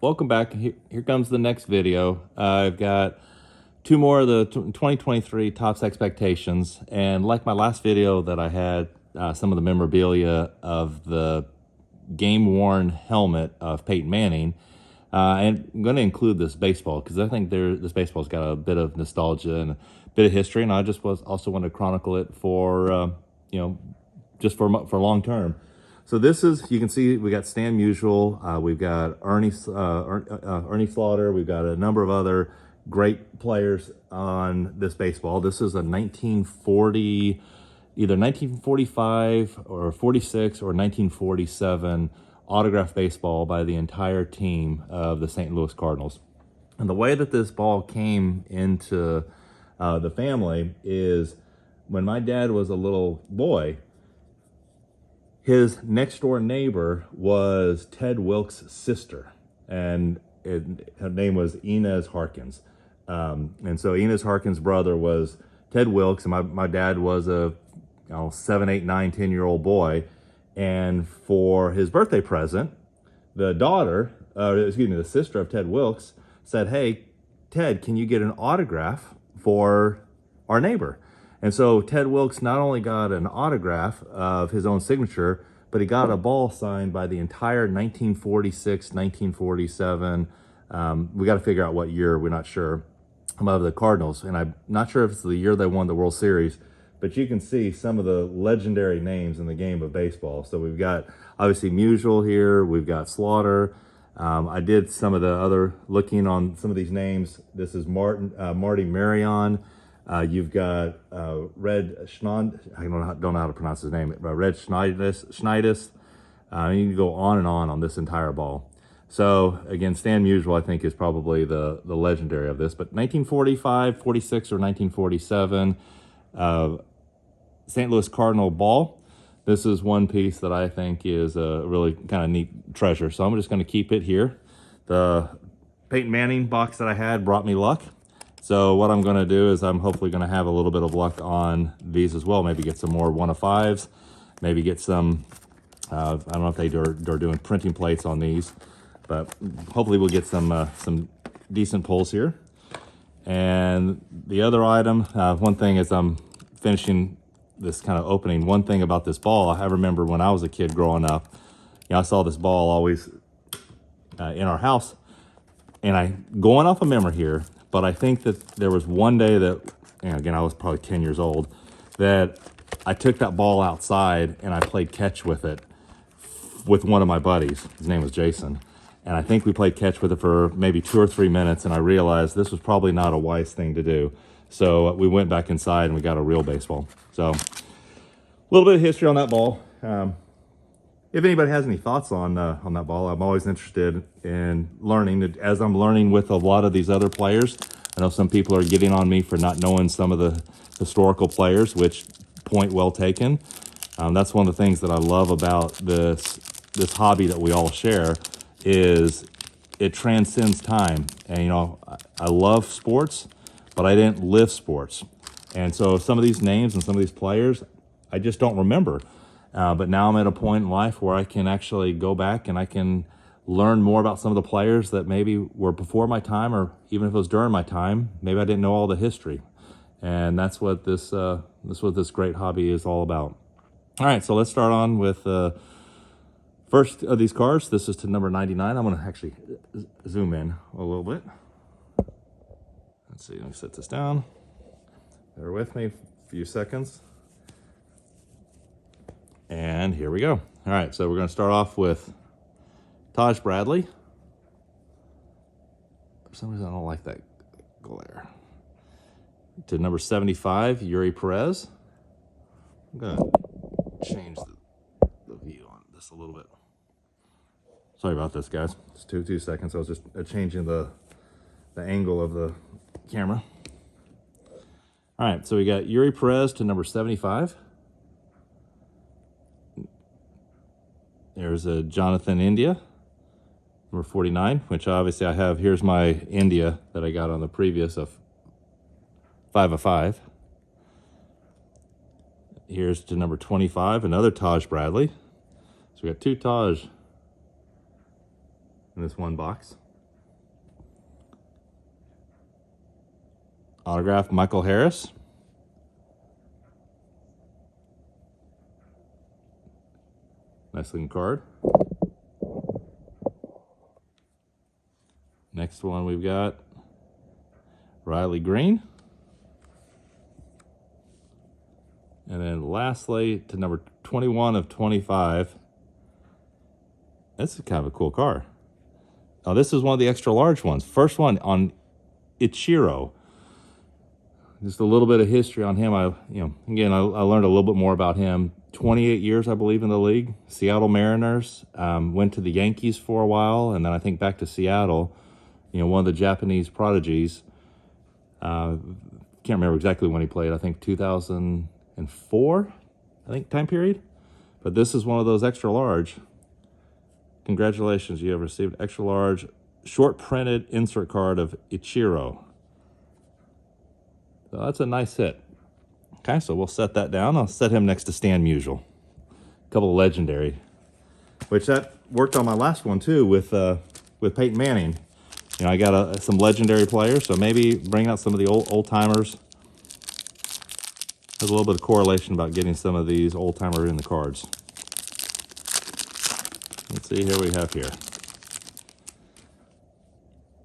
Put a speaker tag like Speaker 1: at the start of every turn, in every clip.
Speaker 1: welcome back. Here comes the next video. I've got two more of the 2023 Topps Expectations, and like my last video that I had some of the memorabilia of the game-worn helmet of Peyton Manning, and I'm going to include this baseball because I think this baseball's got a bit of nostalgia and a bit of history, and I just also want to chronicle it for just for long term. So this is, you can see we got Stan Musial, we've got Ernie Slaughter, we've got a number of other great players on this baseball. This is a 1940, either 1945 or 46 or 1947 autographed baseball by the entire team of the St. Louis Cardinals. And the way that this ball came into the family is when my dad was a little boy, his next door neighbor was Ted Wilkes' sister, and her name was Inez Harkins. And so Inez Harkins' brother was Ted Wilkes, and my dad was a 7, 8, 9, 10-year-old boy. And for his birthday present, the sister of Ted Wilkes said, "Hey, Ted, can you get an autograph for our neighbor?" And so Ted Wilkes not only got an autograph of his own signature, but he got a ball signed by the entire 1946, 1947. We got to figure out what year, we're not sure, of the Cardinals. And I'm not sure if it's the year they won the World Series, but you can see some of the legendary names in the game of baseball. So we've got, obviously, Musial here. We've got Slaughter. I did some of the other looking on some of these names. This is Marty Marion. You've got Red Schneid, I don't know how to pronounce his name, Red Schneidis. You can go on and on this entire ball. So again, Stan Musial, I think, is probably the legendary of this. But 1945, 46, or 1947 St. Louis Cardinal ball. This is one piece that I think is a really kind of neat treasure. So I'm just going to keep it here. The Peyton Manning box that I had brought me luck. So what I'm going to do is I'm hopefully going to have a little bit of luck on these as well. Maybe get some more 1 of 5s. Maybe get some, I don't know if they're doing printing plates on these, but hopefully we'll get some decent pulls here. And the other item, one thing as I'm finishing this kind of opening, one thing about this ball, I remember when I was a kid growing up, I saw this ball always in our house, and going off of memory here, but I think that there was one day that, again, I was probably 10 years old, that I took that ball outside and I played catch with it with one of my buddies. His name was Jason. And I think we played catch with it for maybe 2 or 3 minutes, and I realized this was probably not a wise thing to do. So we went back inside and we got a real baseball. So a little bit of history on that ball. If anybody has any thoughts on that ball, I'm always interested in learning. As I'm learning with a lot of these other players, I know some people are getting on me for not knowing some of the historical players, which point well taken. That's one of the things that I love about this hobby that we all share, is it transcends time. And I love sports, but I didn't live sports. And so some of these names and some of these players, I just don't remember. But now I'm at a point in life where I can actually go back and I can learn more about some of the players that maybe were before my time, or even if it was during my time, maybe I didn't know all the history. And that's what this great hobby is all about. All right, so let's start on with first of these cards. This is to number 99. I'm going to actually zoom in a little bit. Let's see, let me set this down. Bear with me a few seconds. And here we go. All right, so we're going to start off with Taj Bradley. For some reason, I don't like that glare. To number 75, Yuri Perez. I'm going to change the view on this a little bit. Sorry about this, guys. It's 2 seconds. I was just changing the angle of the camera. All right, so we got Yuri Perez to number 75. There's a Jonathan India, number 49, which obviously I have. Here's my India that I got on the previous of 5 of 5. Here's to number 25, another Taj Bradley. So we got 2 Taj in this one box. Autograph Michael Harris. Nice looking card. Next one we've got Riley Green. And then lastly, to number 21 of 25. This is kind of a cool car. Oh, this is one of the extra large ones. First one on Ichiro. Just a little bit of history on him. I learned a little bit more about him. 28 years, I believe, in the league. Seattle Mariners. Went to the Yankees for a while, and then I think back to Seattle. One of the Japanese prodigies. Can't remember exactly when he played. I think 2004, time period. But this is one of those extra large. Congratulations, you have received extra large short printed insert card of Ichiro. So that's a nice hit. Okay, so we'll set that down. I'll set him next to Stan Musial. A couple of legendary, which that worked on my last one too with Peyton Manning. I got some legendary players, so maybe bring out some of the old timers. There's a little bit of correlation about getting some of these old timer in the cards. Let's see here we have here.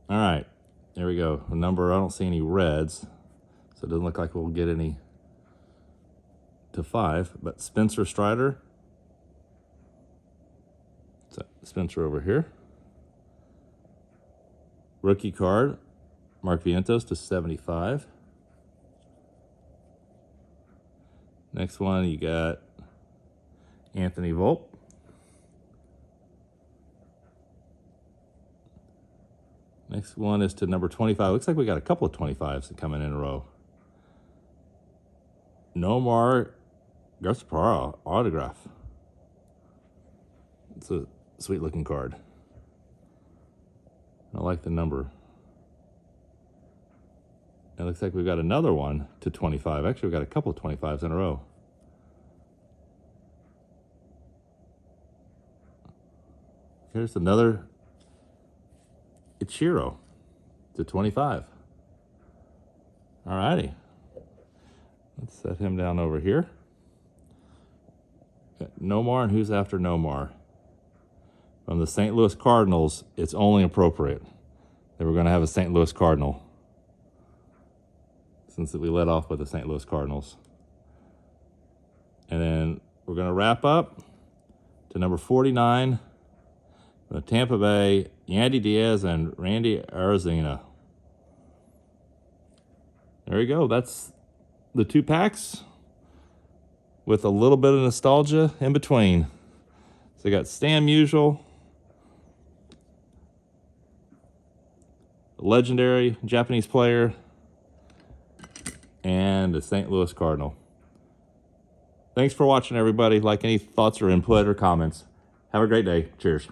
Speaker 1: All right, there we go. A number, I don't see any reds, so it doesn't look like we'll get any to 5, but Spencer Strider. So Spencer over here. Rookie card, Mark Vientos to 75. Next one, you got Anthony Volpe. Next one is to number 25. Looks like we got a couple of 25s coming in a row. Nomar Garciaparra autograph. It's a sweet looking card. I like the number. It looks like we've got another one to 25. Actually, we've got a couple of 25s in a row. Here's another Ichiro to 25. All righty. Let's set him down over here. Got Nomar, and who's after Nomar? From the St. Louis Cardinals, it's only appropriate that we're going to have a St. Louis Cardinal, since we led off with the St. Louis Cardinals. And then we're going to wrap up to number 49, the Tampa Bay, Yandy Diaz and Randy Arozarena. There you go. That's the 2 packs with a little bit of nostalgia in between. So we got Stan Musial, legendary Japanese player, and the St. Louis Cardinal. Thanks for watching, everybody. Like any thoughts or input or comments. Have a great day. Cheers.